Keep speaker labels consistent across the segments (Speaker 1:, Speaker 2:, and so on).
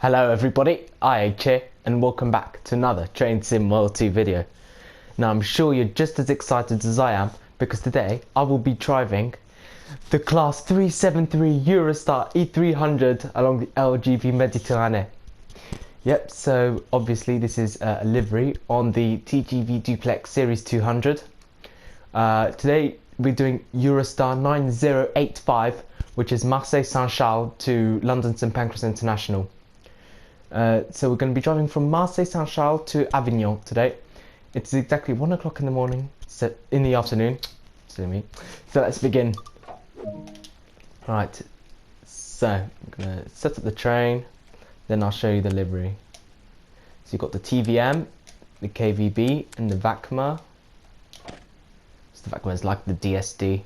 Speaker 1: Hello everybody, IH here, and welcome back to another Train Sim World 2 video. Now I'm sure you're just as excited as I am, because today I will be driving the Class 373 Eurostar E300 along the LGV Méditerranée. Yep, so obviously this is a livery on the TGV Duplex Series 200. Today we're doing Eurostar 9085, which is Marseille Saint Charles to London St Pancras International. So we're going to be driving from Marseille Saint Charles to Avignon today. It's exactly 1 o'clock in the morning, so in the afternoon. So let's begin. Right, so I'm going to set up the train, then I'll show you the livery. So you've got the TVM, the KVB, and the VACMA. So the VACMA is like the DSD.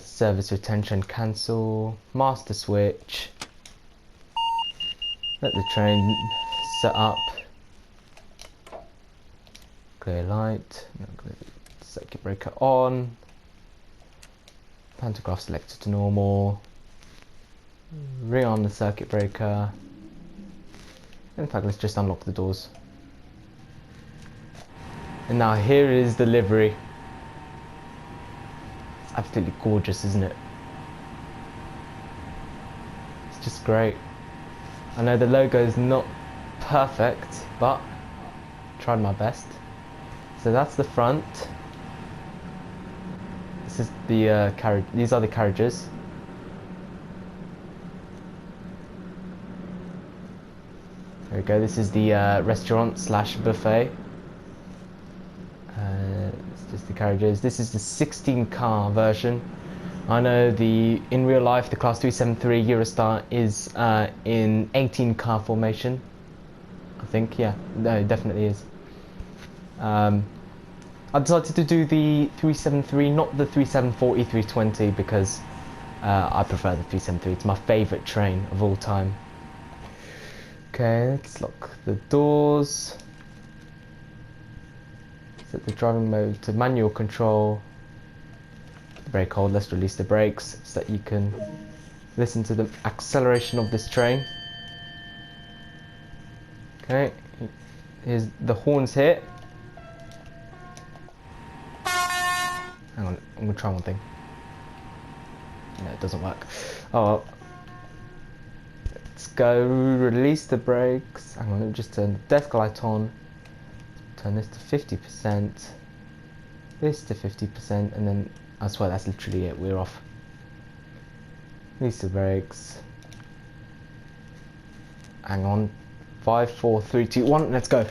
Speaker 1: Service retention cancel, master switch. Let the train set up. Clear light. Circuit breaker on. Pantograph selected to normal. Re-on the circuit breaker. In fact, let's just unlock the doors. And now here is the livery. It's absolutely gorgeous, isn't it? It's just great. I know the logo is not perfect, but tried my best. So that's the front. This is the carriage. These are the carriages. There we go. This is the restaurant slash buffet. It's just the carriages. This is the 16-car version. I know in real life the Class 373 Eurostar is in 18-car formation. I think, yeah, no, it definitely is. I decided to do the 373, not the 374 E320, because I prefer the 373. It's my favourite train of all time. Okay, let's lock the doors. Set the driving mode to manual control. Brake hold. Let's release the brakes so that you can listen to the acceleration of this train. Okay, here's the horns here. Hang on, I'm gonna try one thing. No, it doesn't work. Oh well. Let's go release the brakes. Hang on, let me just turn the desk light on. Turn this to 50%. This to 50%, and then I swear that's literally it, we're off. Release the brakes. Hang on. 5, 4, 3, 2, 1, let's go.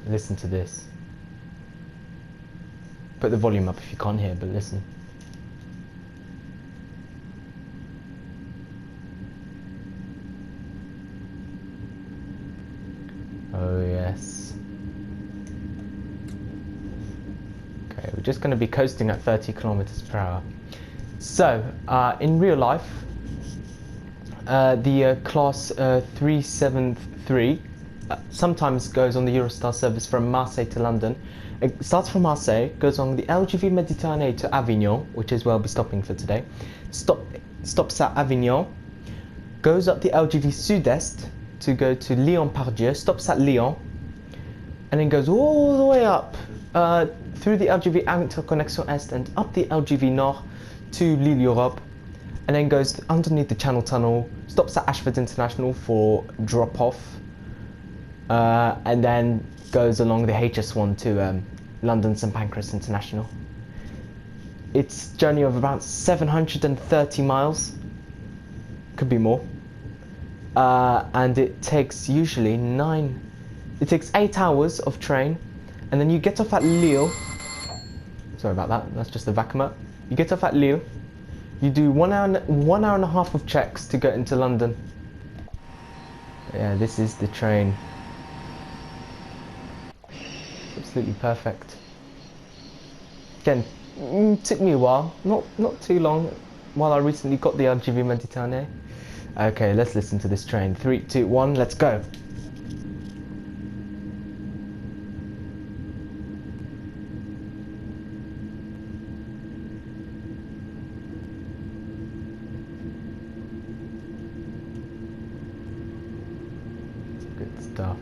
Speaker 1: Listen to this. Put the volume up if you can't hear, but listen. Oh yes. Okay, we're just going to be coasting at 30 kilometers per hour. So, in real life, the Class 373 sometimes goes on the Eurostar service from Marseille to London. It starts from Marseille, goes on the LGV Méditerranée to Avignon, which is where I'll be stopping for today. Stops at Avignon, goes up the LGV Sud-Est to go to Lyon Part-Dieu, stops at Lyon, and then goes all the way up through the LGV Interconnexion Est and up the LGV Nord to Lille Europe, and then goes underneath the Channel Tunnel, stops at Ashford International for drop-off, and then goes along the HS1 to London St Pancras International. It's a journey of about 730 miles, could be more. And it takes usually 8 hours of train, and then you get off at Lille. Sorry about that, that's just the VACMA. You get off at Lille, you do 1 hour and a half of checks to get into London. Yeah, this is the train. Absolutely perfect. Again, took me a while, not too long, while I recently got the LGV Méditerranée. Okay, let's listen to this train. 3, 2, 1, let's go. Good stuff.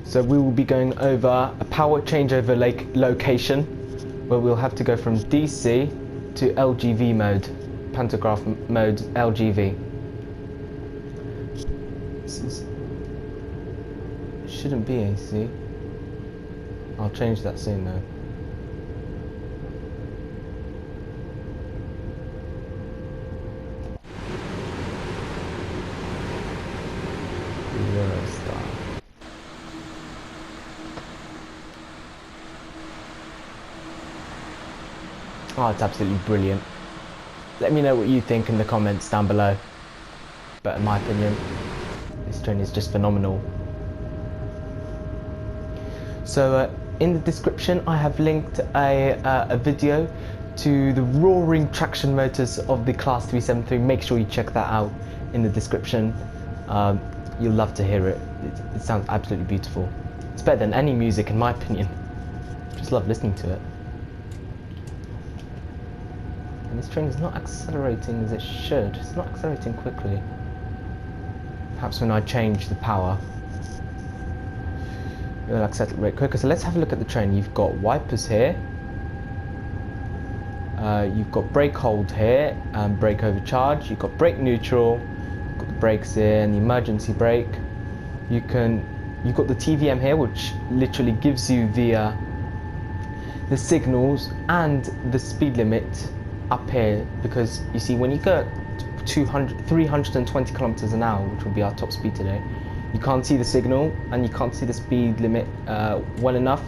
Speaker 1: So we will be going over a power changeover location where we'll have to go from DC to LGV mode, pantograph mode LGV. Shouldn't be AC. I'll change that soon though. Eurostar. Oh, it's absolutely brilliant. Let me know what you think in the comments down below. But in my opinion, this train is just phenomenal. So in the description I have linked a video to the roaring traction motors of the Class 373. Make sure you check that out in the description. You'll love to hear it. It sounds absolutely beautiful. It's better than any music in my opinion. Just love listening to it. And this train is not accelerating as it should. It's not accelerating quickly. Perhaps when I change the power, it'll accelerate quicker. So let's have a look at the train. You've got wipers here. You've got brake hold here, brake overcharge. You've got brake neutral. You've got the brakes here and the emergency brake. You've got the TVM here, which literally gives you the signals and the speed limit up here, because you see when you go 320 kilometers an hour, which will be our top speed today, you can't see the signal and you can't see the speed limit well enough,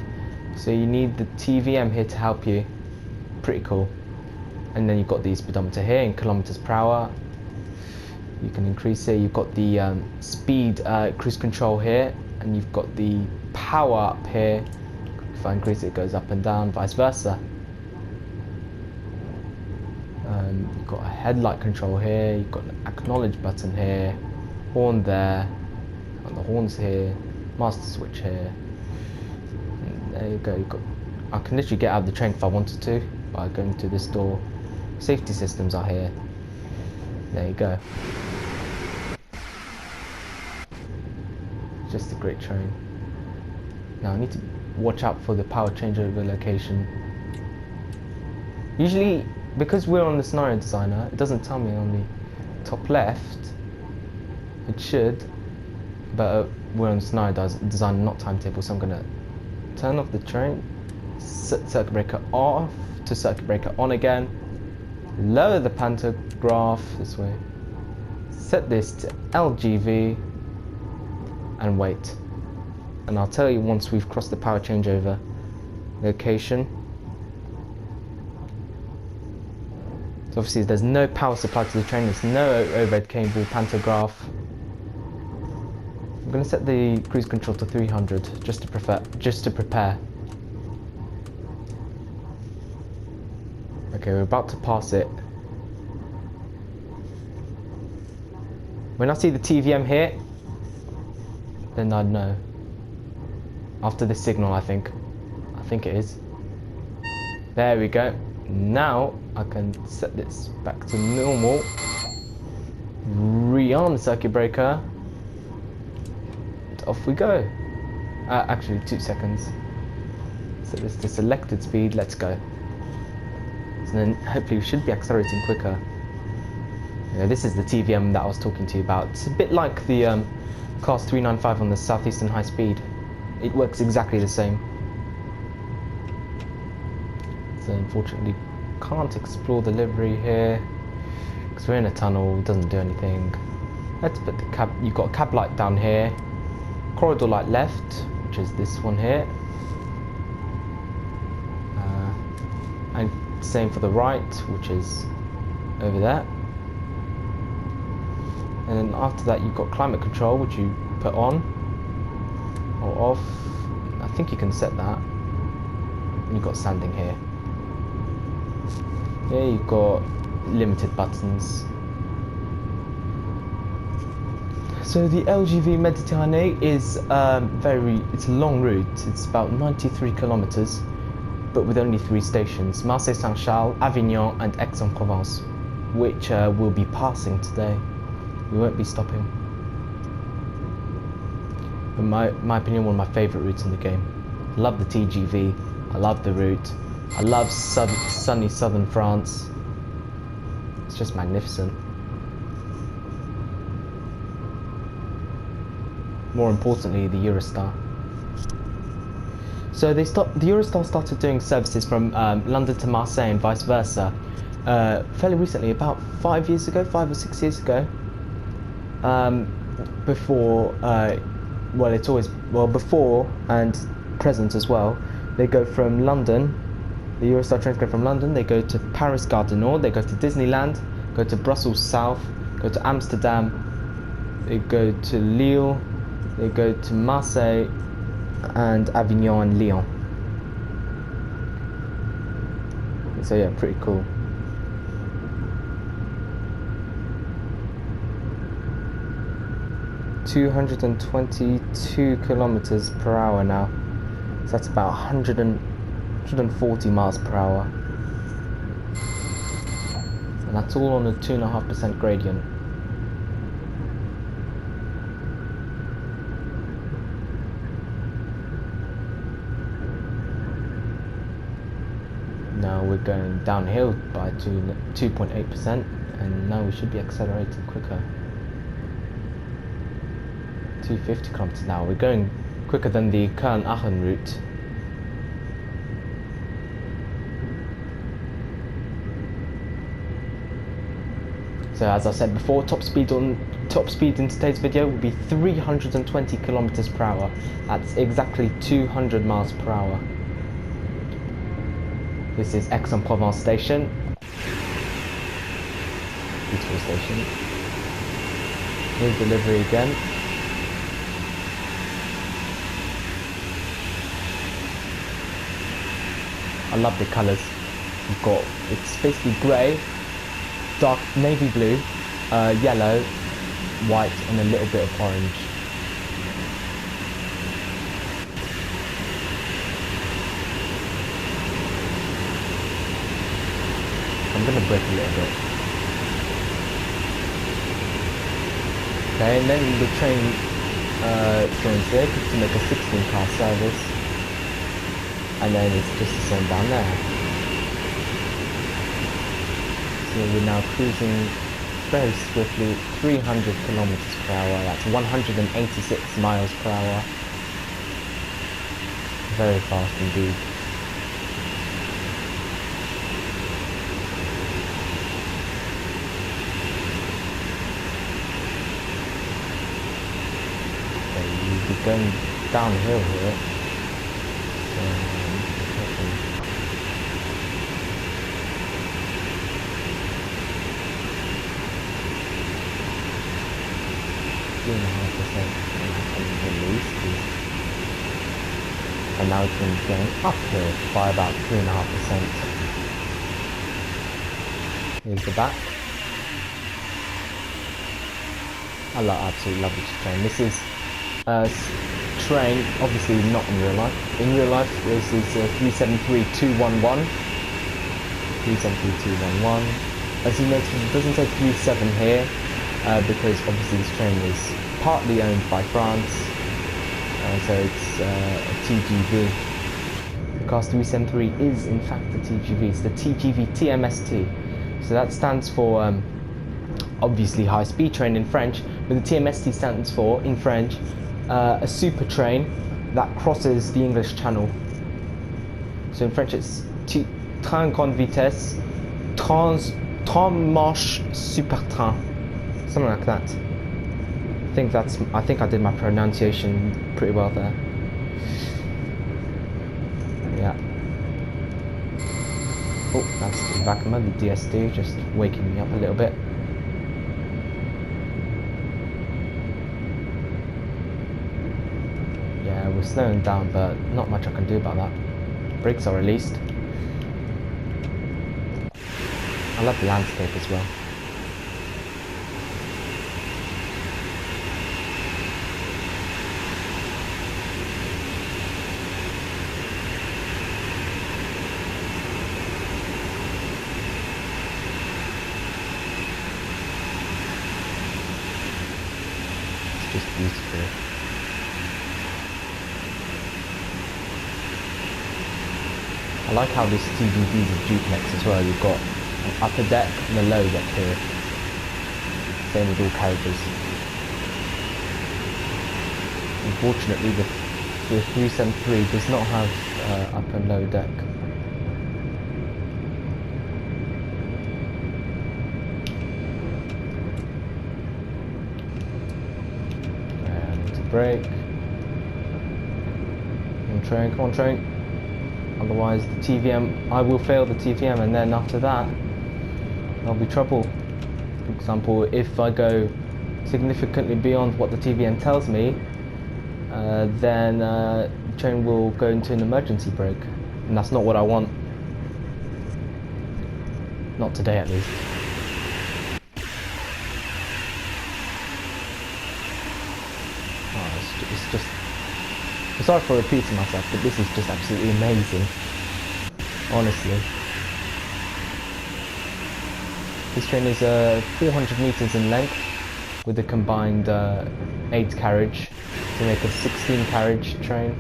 Speaker 1: so you need the TVM here to help you. Pretty cool. And then you've got the speedometer here in kilometers per hour. You can increase it. You've got the speed cruise control here, and you've got the power up here. If I increase it, it goes up and down, vice versa. You've got a headlight control here. You've got an acknowledge button here, horn there, and the horns here, master switch here. And there you go. You've got. I can literally get out of the train if I wanted to by going to this door. Safety systems are here. There you go. Just a great train. Now I need to watch out for the power changeover location. Usually, because we're on the scenario designer, it doesn't tell me on the top left. It should, but we're on scenario designer, not timetable, so I'm gonna turn off the train, set circuit breaker off to circuit breaker on again, lower the pantograph this way, set this to LGV, and wait. And I'll tell you once we've crossed the power changeover location. So obviously there's no power supply to the train, there's no overhead cable, pantograph. I'm going to set the cruise control to 300 just to prepare. Okay, we're about to pass it. When I see the TVM here, then I'd know. After this signal, I think it is. There we go. Now I can set this back to normal. Re-arm the circuit breaker. And off we go. Actually, 2 seconds. Set this to selected speed. Let's go. So then hopefully we should be accelerating quicker. Yeah, this is the TVM that I was talking to you about. It's a bit like the Class 395 on the Southeastern High Speed. It works exactly the same. So unfortunately can't explore the livery here because we're in a tunnel, it doesn't do anything. Let's put the cab, you've got a cab light down here, corridor light left, which is this one here, and same for the right, which is over there. And then after that you've got climate control, which you put on or off. I think you can set that. And you've got sanding here. Here you've got limited buttons. So the LGV Méditerranée is it's a long route. It's about 93 kilometers, but with only 3 stations: Marseille, Saint-Charles, Avignon, and Aix-en-Provence, which we'll be passing today. We won't be stopping. In my opinion, one of my favourite routes in the game. I love the TGV. I love the route. I love sunny southern France. It's just magnificent. More importantly, the Eurostar. So the Eurostar started doing services from London to Marseille and vice versa fairly recently, about 5 or 6 years ago. Before and present as well. They go from London. The Eurostar trains go from London. They go to Paris Gare du Nord. They go to Disneyland. Go to Brussels South. Go to Amsterdam. They go to Lille. They go to Marseille and Avignon and Lyon. So yeah, pretty cool. ...222 kilometers per hour now. So that's about 140 miles per hour. And that's all on a 2.5% gradient. Now we're going downhill by 2.8%, and now we should be accelerating quicker. 250 kilometers an hour. We're going quicker than the Köln-Aachen route. So as I said before, top speed in today's video will be 320 kilometers per hour. That's exactly 200 miles per hour. This is Aix-en-Provence station. Beautiful station. Here's delivery again. I love the colours. You've got, it's basically grey, dark navy blue, yellow, white, and a little bit of orange. I'm going to brake a little bit. Okay, and then the train joins there to make a 16-car service. And then it's just the same down there. So we're now cruising very swiftly, 300 kilometers per hour. That's 186 miles per hour. Very fast indeed. We'll be going downhill here. And now it's going uphill by about 3.5%. Here's the back. I absolutely love this train. This is train, obviously not in real life. In real life, this is 373211. 373211. As you notice, it doesn't say 37 here, because obviously this train is partly owned by France, so it's a TGV. The Class 373 is in fact the TGV. It's the TGV TMST. So that stands for obviously high speed train in French, but the TMST stands for, in French, a super train that crosses the English Channel. So in French it's train grande vitesse, tram marche super train, something like that. I think I did my pronunciation pretty well there. Yeah. Oh, that's the back of the DSD just waking me up a little bit. Yeah, we're slowing down, but not much I can do about that. Brakes are released. I love the landscape as well. cool. I like how this TGV is a duplex as well. You've got an upper deck and a lower deck here. Same with all carriages. Unfortunately, the 373 does not have upper and lower deck. And brake. Come on train. Otherwise the TVM, I will fail the TVM, and then after that there'll be trouble. For example, if I go significantly beyond what the TVM tells me, then the train will go into an emergency brake, and that's not what I want. Not today, at least. Oh, it's just... I'm sorry for repeating myself, but this is just absolutely amazing. Honestly. This train is 400 meters in length, with a combined 8 carriage to make a 16 carriage train.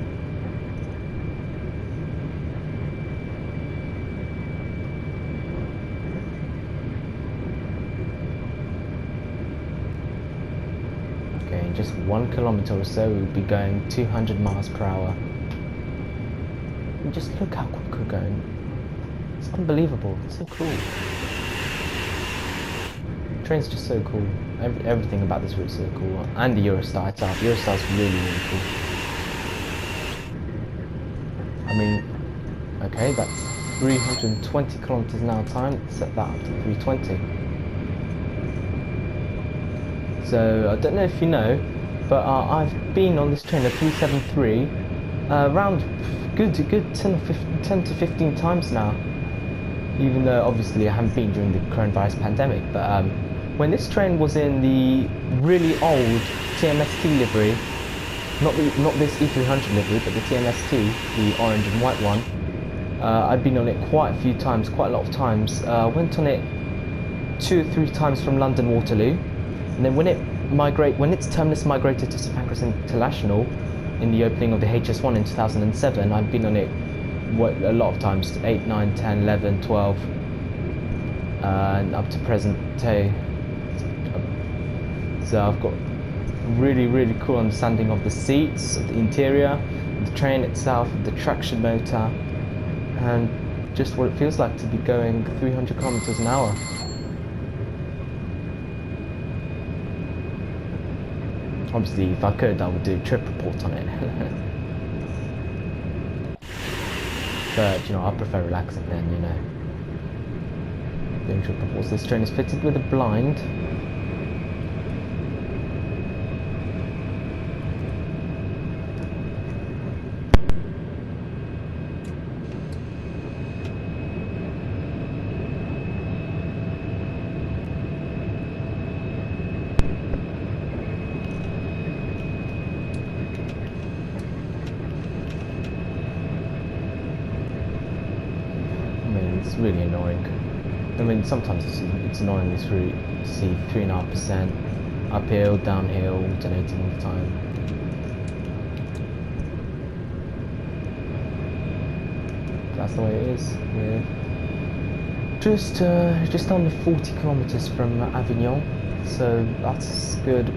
Speaker 1: Okay, in just 1 kilometer or so we'll be going 200 miles per hour. And just look how quick we're going. It's unbelievable, it's so cool. The train's just so cool. Everything about this route is so cool. And the Eurostar itself. Eurostar's really, really cool. I mean, okay, that's 320 kilometers an hour time. Set that up to 320. So, I don't know if you know, but I've been on this train, a 373, around good 10 to 15 times now. Even though obviously I haven't been during the coronavirus pandemic, but when this train was in the really old TMST livery, not this E300 livery, but the TMST, the orange and white one, I'd been on it quite a few times, quite a lot of times. Went on it 2 or 3 times from London Waterloo, and then when its terminus migrated to St Pancras International in the opening of the HS1 in 2007, I've been on it a lot of times, 8, 9, 10, 11, 12, and up to present day. So I've got a really, really cool understanding of the seats, of the interior, the train itself, the traction motor, and just what it feels like to be going 300 kilometers an hour. Obviously, if I could, I would do a trip report on it. But, you know, I prefer relaxing then, you know. Doing trip reports. This train is fitted with a blind. It's really annoying. I mean, sometimes it's annoying this route. You see 3.5% uphill, downhill, alternating all the time. That's the way it is. We're just under 40 kilometers from Avignon, so that's good.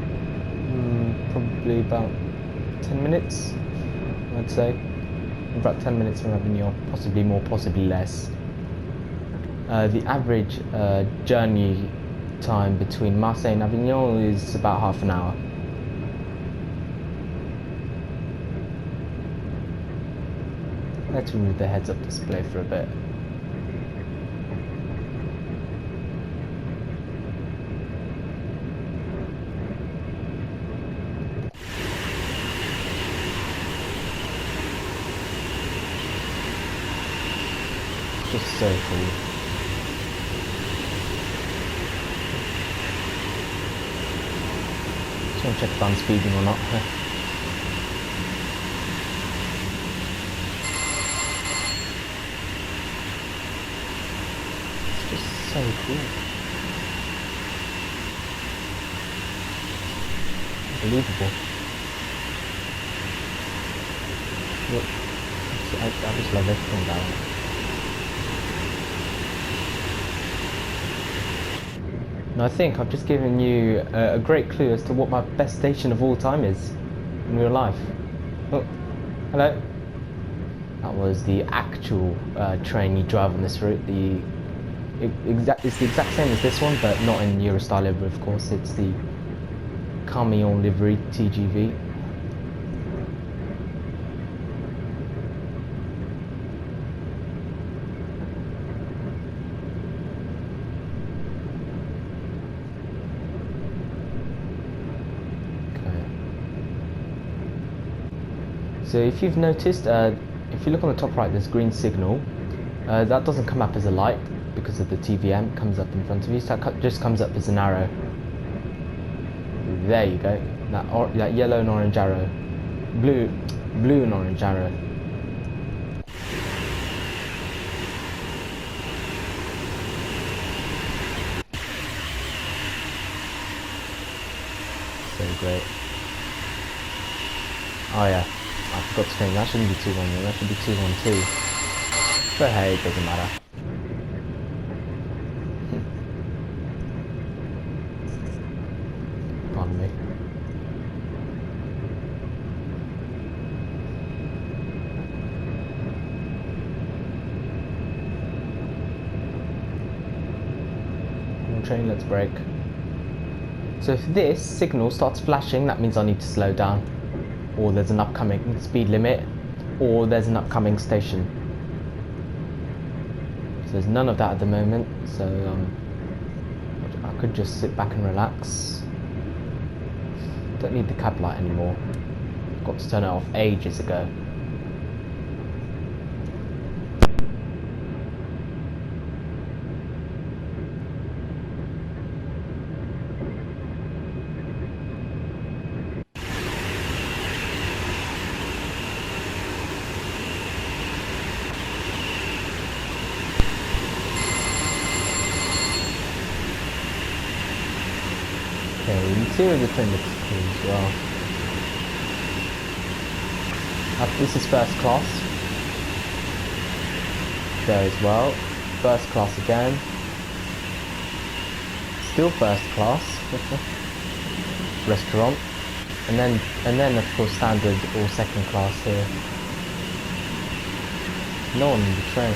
Speaker 1: Probably about 10 minutes, I'd say. About 10 minutes from Avignon, possibly more, possibly less. The average journey time between Marseille and Avignon is about half an hour. Let's remove the heads-up display for a bit. Just so cool. Just want to check if I'm speeding or not. It's just so cool. Unbelievable. Look, I just love everything about it. And I think I've just given you a great clue as to what my best station of all time is in real life. Oh, hello. That was the actual train you drive on this route. It's the exact same as this one, but not in Eurostar livery, of course. It's the Camion livery TGV. So if you've noticed, if you look on the top right, there's green signal. That doesn't come up as a light because of the TVM. It comes up in front of you, so that just comes up as an arrow. There you go. That yellow and orange arrow. Blue and orange arrow. So great. Oh yeah. I forgot to change, that shouldn't be 211, that should be 212. But hey, it doesn't matter. Pardon me. Train, let's brake. So if this signal starts flashing, that means I need to slow down. Or there's an upcoming speed limit, or there's an upcoming station. So there's none of that at the moment, so I could just sit back and relax. Don't need the cab light anymore. Got to turn it off ages ago. Okay, the interior of the train looks cool as well. This is first class. There as well. First class again. Still first class. Restaurant. And then of course standard or second class here. No one in the train.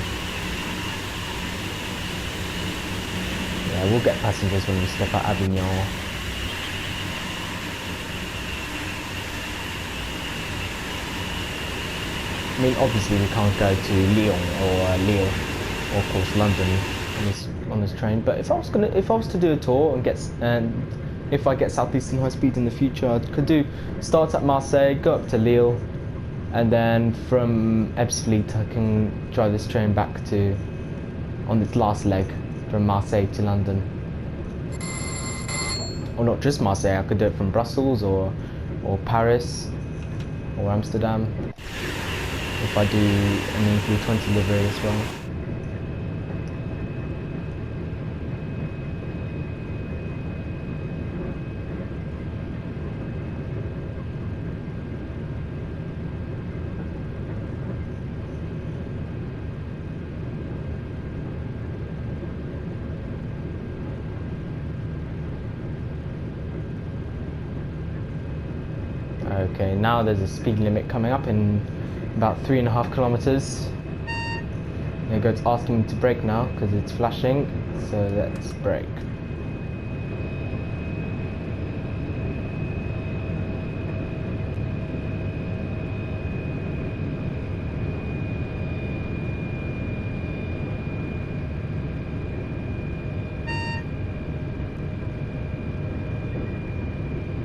Speaker 1: Yeah, we'll get passengers when we step at Avignon. I mean, obviously we can't go to Lyon or Lille, or of course London on this train. But if I was to do a tour and if I get Southeastern High Speed in the future, I could start at Marseille, go up to Lille, and then from Ebbsfleet I can drive this train back on its last leg from Marseille to London. Or not just Marseille, I could do it from Brussels or Paris or Amsterdam. If I do an E320 livery as well. Okay, now there's a speed limit coming up in about 3.5 kilometers. There you go, it's asking me to brake now because it's flashing, so let's brake.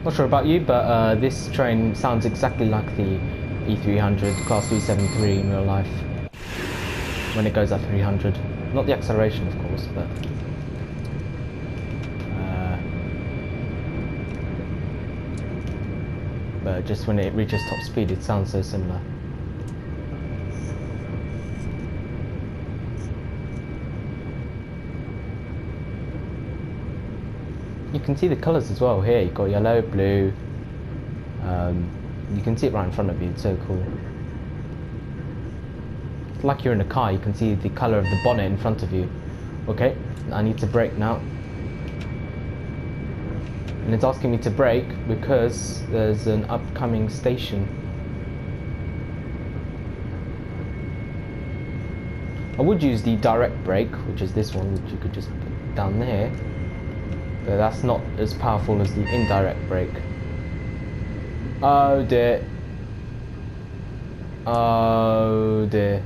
Speaker 1: Not sure about you, but this train sounds exactly like the E300 Class 373 in real life when it goes at 300. Not the acceleration, of course, but just when it reaches top speed, it sounds so similar. You can see the colours as well here. You've got yellow, blue. You can see it right in front of you. It's so cool. like you're in a car. You can see the colour of the bonnet in front of you. Okay, I need to brake now. And it's asking me to brake because there's an upcoming station. I would use the direct brake, which is this one, which you could just put down there. But that's not as powerful as the indirect brake. Oh dear. Oh dear.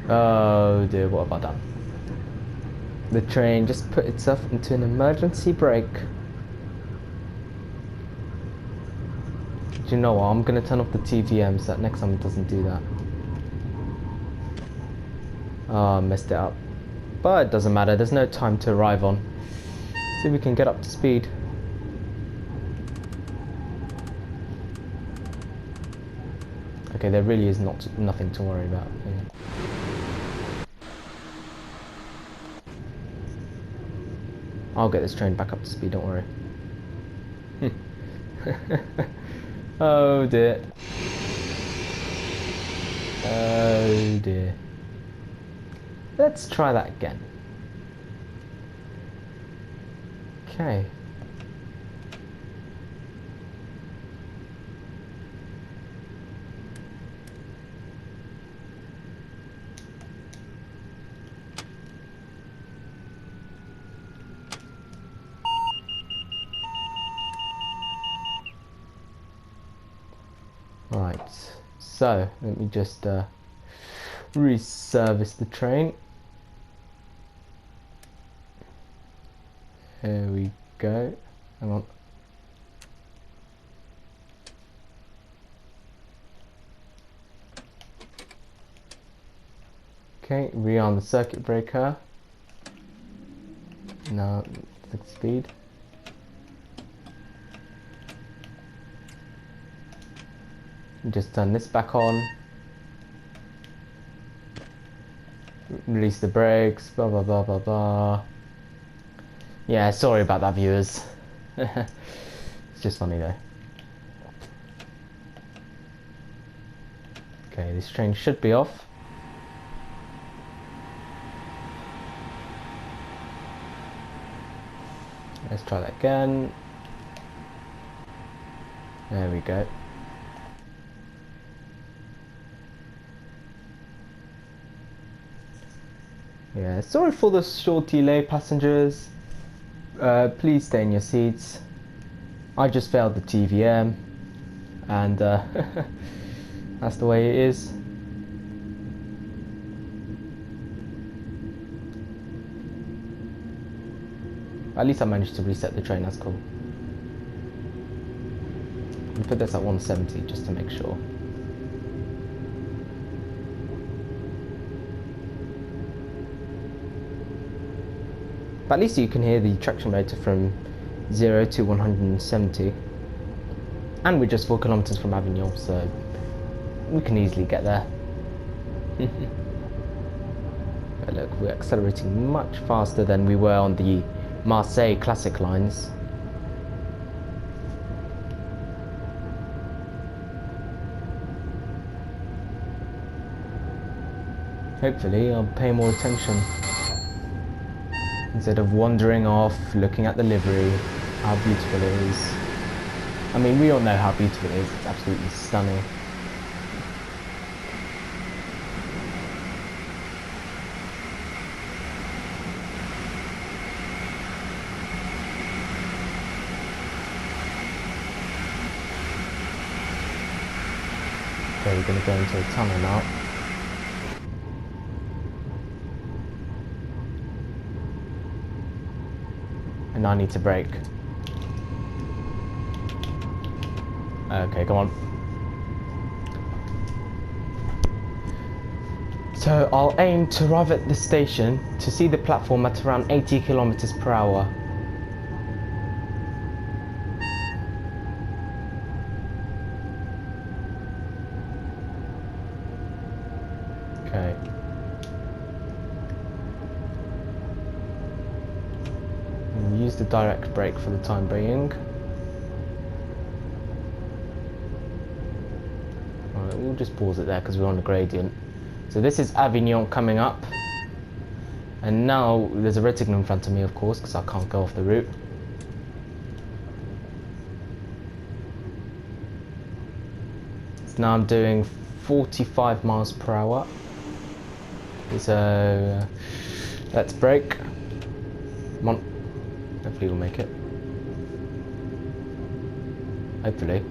Speaker 1: Oh dear, what have I done? The train just put itself into an emergency brake. Do you know what? I'm going to turn off the TVM so that next time it doesn't do that. Oh, I messed it up. But it doesn't matter, there's no time to arrive on. See if we can get up to speed. Okay, there really is nothing to worry about. I'll get this train back up to speed, don't worry. Oh dear. Oh dear. Let's try that again. Okay. Right, so let me just reservice the train. Here we go. Hang on. Okay, rearm the circuit breaker. Now, the speed. Just turn this back on. Release the brakes. Blah blah blah blah blah. Yeah, sorry about that, viewers. It's just funny though. Okay, this train should be off. Let's try that again. There we go. Yeah, sorry for the short delay, passengers. Please stay in your seats. I just failed the TVM, and that's the way it is. At least I managed to reset the train, that's cool. I'll put this at 170 just to make sure. But at least you can hear the traction motor from 0 to 170. And we're just 4 kilometers from Avignon, so we can easily get there. But look, we're accelerating much faster than we were on the Marseille classic lines. Hopefully I'll pay more attention instead of wandering off, looking at the livery, how beautiful it is. I mean, we all know how beautiful it is, it's absolutely stunning. Okay, we're going to go into a tunnel now. And I need to brake. Okay, come on. So I'll aim to arrive at the station to see the platform at around 80 kilometers per hour. Okay. Use the direct brake for the time being. Alright, we'll just pause it there because we're on a gradient. So this is Avignon coming up. And now there's a red signal in front of me, of course, because I can't go off the route. So now I'm doing 45 miles per hour. So let's brake. Come on. Hopefully we'll make it. Hopefully.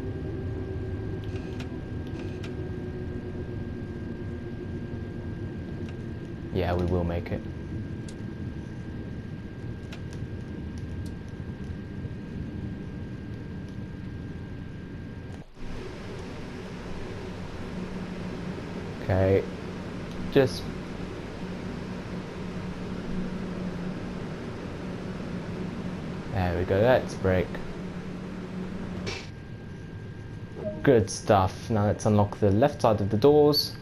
Speaker 1: Yeah, we will make it. Okay, just there we go, let's brake. Good stuff. Now let's unlock the left side of the doors.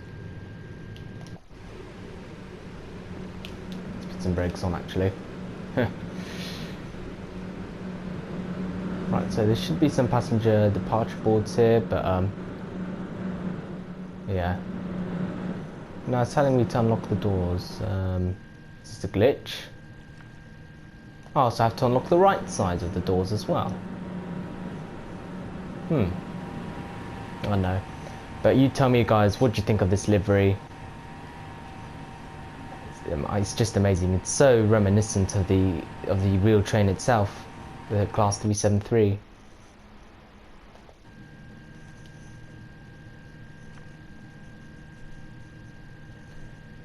Speaker 1: Let's put some brakes on actually. Right, so there should be some passenger departure boards here, but yeah. Now it's telling me to unlock the doors. Is this a glitch? Oh, so I have to unlock the right side of the doors as well. I know. But you tell me, guys, what do you think of this livery? It's just amazing. It's so reminiscent of the real train itself, the Class 373.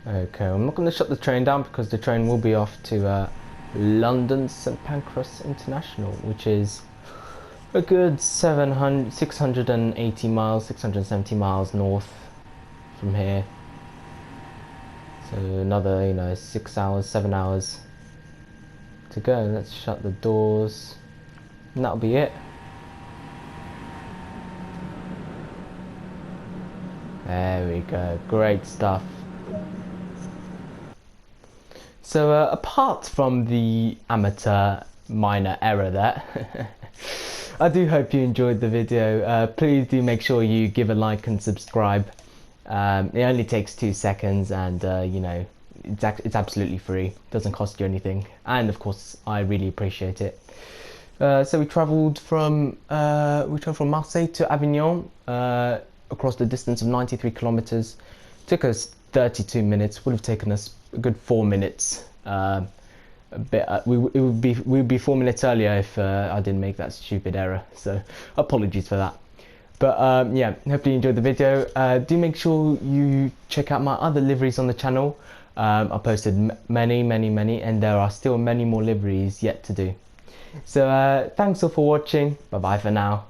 Speaker 1: Okay, I'm not going to shut the train down because the train will be off to London St Pancras International, which is a good 680 miles, 670 miles north from here. So another, 6 hours, 7 hours to go. Let's shut the doors, and that'll be it. There we go, great stuff. So apart from the amateur minor error there, I do hope you enjoyed the video. Please do make sure you give a like and subscribe. It only takes 2 seconds, and it's absolutely free. Doesn't cost you anything, and of course I really appreciate it. So we travelled from Marseille to Avignon across the distance of 93 kilometers. Took us 32 minutes. Would have taken us a good 4 minutes. We'd be 4 minutes earlier if I didn't make that stupid error. So apologies for that. But yeah, hopefully you enjoyed the video. Do make sure you check out my other liveries on the channel. I posted many, and there are still many more liveries yet to do. So thanks all for watching. Bye bye for now.